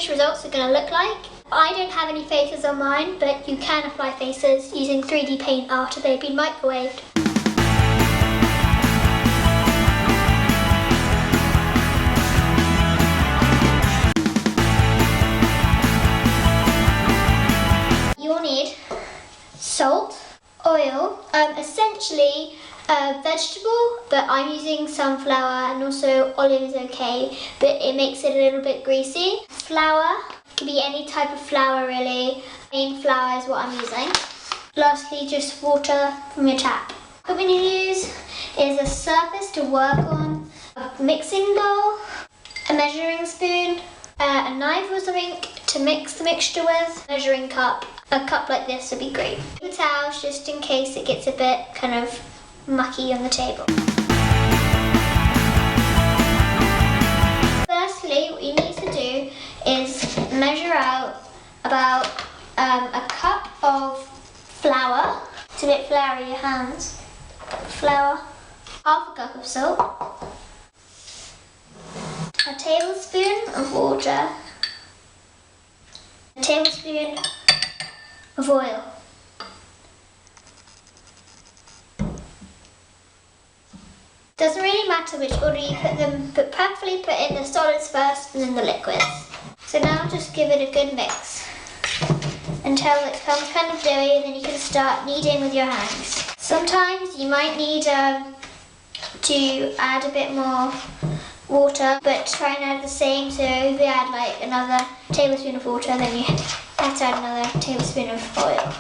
finished results are going to look like. I don't have any faces on mine, but you can apply faces using 3D paint after they've been microwaved. You'll need salt, oil, essentially a vegetable, but I'm using sunflower, and also olive is okay, but it makes it a little bit greasy. Flour, could be any type of flour really. Plain flour is what I'm using. Lastly, just water from your tap. What we're going to use is a surface to work on, a mixing bowl, a measuring spoon, a knife or something to mix the mixture with, a measuring cup. A cup like this would be great. The towels, just in case it gets a bit kind of mucky on the table. Firstly, what you need to do is measure out about a cup of flour. It's a bit floury, your hands. Flour, half a cup of salt, a tablespoon of water, a tablespoon of oil. Doesn't really matter which order you put them, but preferably put in the solids first and then the liquids. So now just give it a good mix until it becomes kind of doughy, and then you can start kneading with your hands. Sometimes you might need to add a bit more water, but try and add the same. So if you add like another tablespoon of water, then you have to add another tablespoon of oil.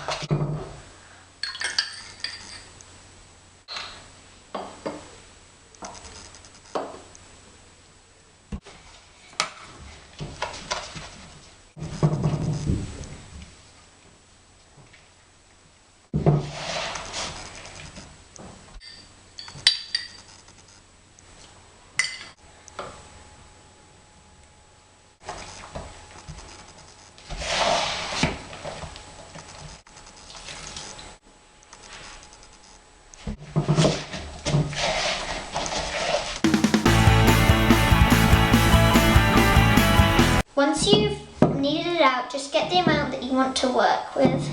Once you've kneaded it out, just get the amount that you want to work with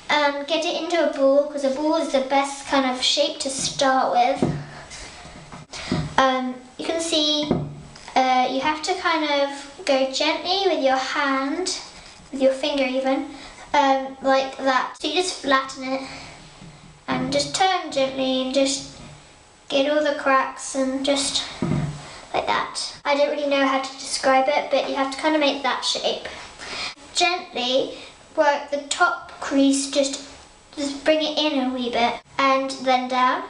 and get it into a ball, because a ball is the best kind of shape to start with. You can see you have to kind of go gently with your hand, with your finger even, like that. So you just flatten it and just turn gently and just get all the cracks and just like that. I don't really know how to describe it, but you have to kind of make that shape. Gently work the top crease, just bring it in a wee bit, and then down,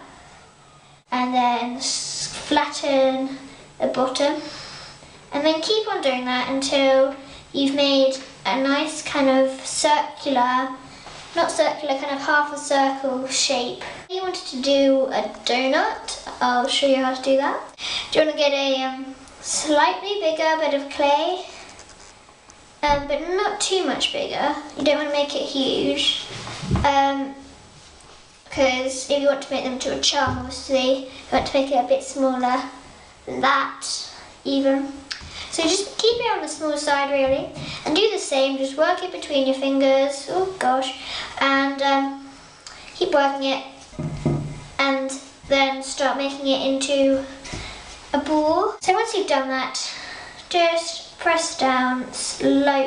and then flatten the bottom, and then keep on doing that until you've made a nice kind of circular, not circular, kind of half a circle shape. If you wanted to do a donut, I'll show you how to do that. Do you want to get a slightly bigger bit of clay, but not too much bigger. You don't want to make it huge, because if you want to make them to a charm, obviously, you want to make it a bit smaller than that, even. So just keep it on the small side, really, and do the same. Just work it between your fingers, oh gosh, and keep working it, and then start making it into a ball. So once you've done that, just press down slowly,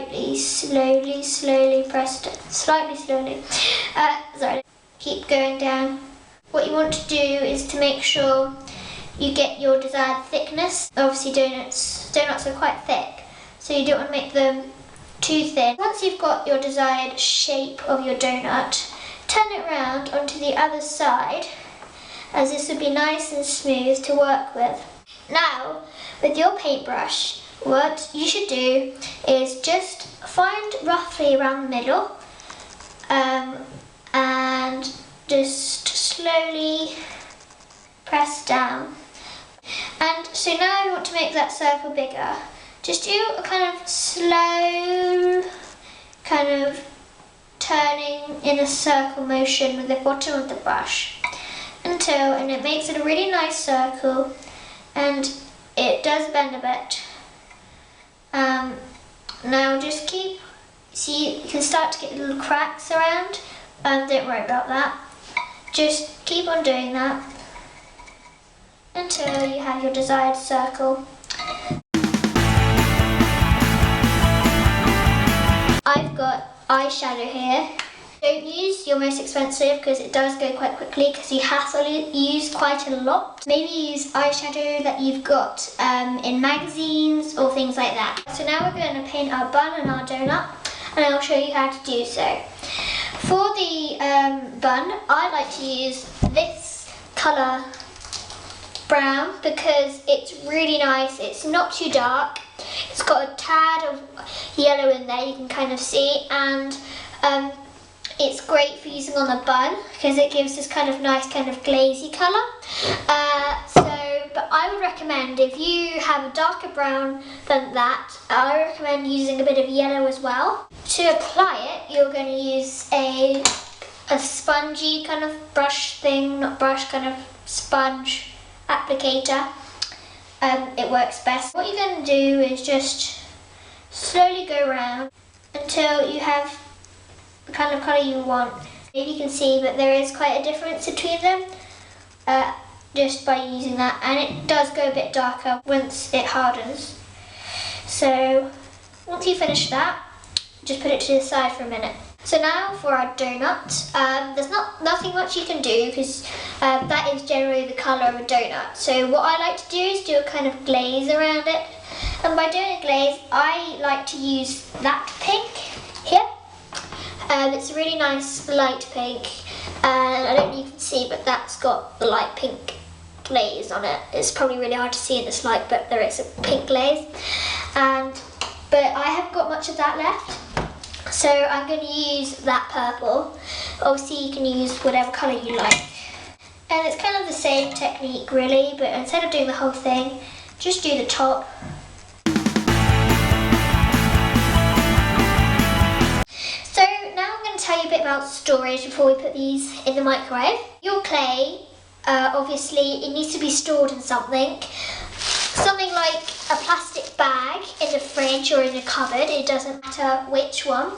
press down, slightly slowly. Sorry, keep going down. What you want to do is to make sure you get your desired thickness. Obviously donuts are quite thick, so you don't want to make them too thin. Once you've got your desired shape of your donut, turn it around onto the other side, as this would be nice and smooth to work with. Now, with your paintbrush, what you should do is just find roughly around the middle, and just slowly press down. And so now I want to make that circle bigger. Just do a kind of slow, kind of turning in a circle motion with the bottom of the brush and it makes it a really nice circle, and it does bend a bit. Now just keep, see, you can start to get little cracks around. Don't worry about that. Just keep on doing that until you have your desired circle. I've got eyeshadow here. Don't use your most expensive because it does go quite quickly because you have to use quite a lot. Maybe use eyeshadow that you've got in magazines or things like that. So now we're going to paint our bun and our donut, and I'll show you how to do so. For the bun, I like to use this colour brown because it's really nice. It's not too dark. It's got a tad of yellow in there, you can kind of see, and it's great for using on the bun because it gives this kind of nice kind of glazy colour. But I would recommend, if you have a darker brown than that, I recommend using a bit of yellow as well. To apply it, you're going to use a spongy kind of brush thing, not brush, kind of sponge applicator. It works best. What you're going to do is just slowly go around until you have the kind of colour you want. Maybe you can see, but there is quite a difference between them just by using that, and it does go a bit darker once it hardens. So once you finish that, just put it to the side for a minute. So now for our donut, there's nothing much you can do because that is generally the colour of a donut. So what I like to do is do a kind of glaze around it, and by doing a glaze I like to use that pink here. It's a really nice light pink, and I don't know if you can see, but that's got the light pink glaze on it. It's probably really hard to see in this light, but there is a pink glaze. But I haven't got much of that left, so I'm going to use that purple. Obviously you can use whatever colour you like. And it's kind of the same technique really, but instead of doing the whole thing, just do the top. So now I'm going to tell you a bit about storage before we put these in the microwave. Your clay, obviously it needs to be stored in something. Something like a plastic bag in the fridge or in a cupboard, it doesn't matter which one.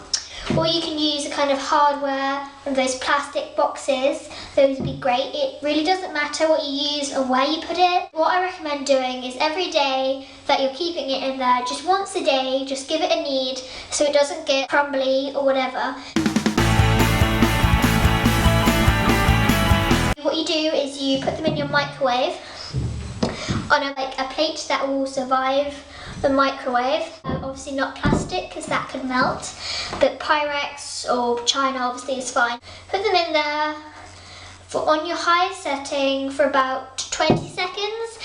Or you can use a kind of hardware and those plastic boxes, those would be great. It really doesn't matter what you use and where you put it. What I recommend doing is every day that you're keeping it in there, just once a day, just give it a knead so it doesn't get crumbly or whatever. What you do is you put them in your microwave on a plate that will survive the microwave. Obviously not plastic because that could melt, but Pyrex or China obviously is fine. Put them in there on your highest setting for about 20 seconds.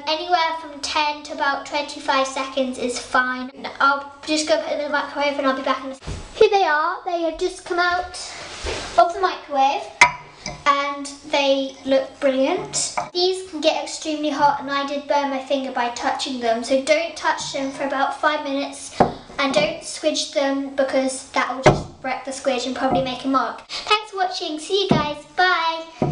Anywhere from 10 to about 25 seconds is fine. I'll just go put them in the microwave and I'll be back in a second. Here they are. They have just come out of the microwave and they look brilliant. These can get extremely hot and I did burn my finger by touching them, so don't touch them for about 5 minutes and don't squidge them because that will just wreck the squidge and probably make a mark. Thanks for watching, see you guys, bye!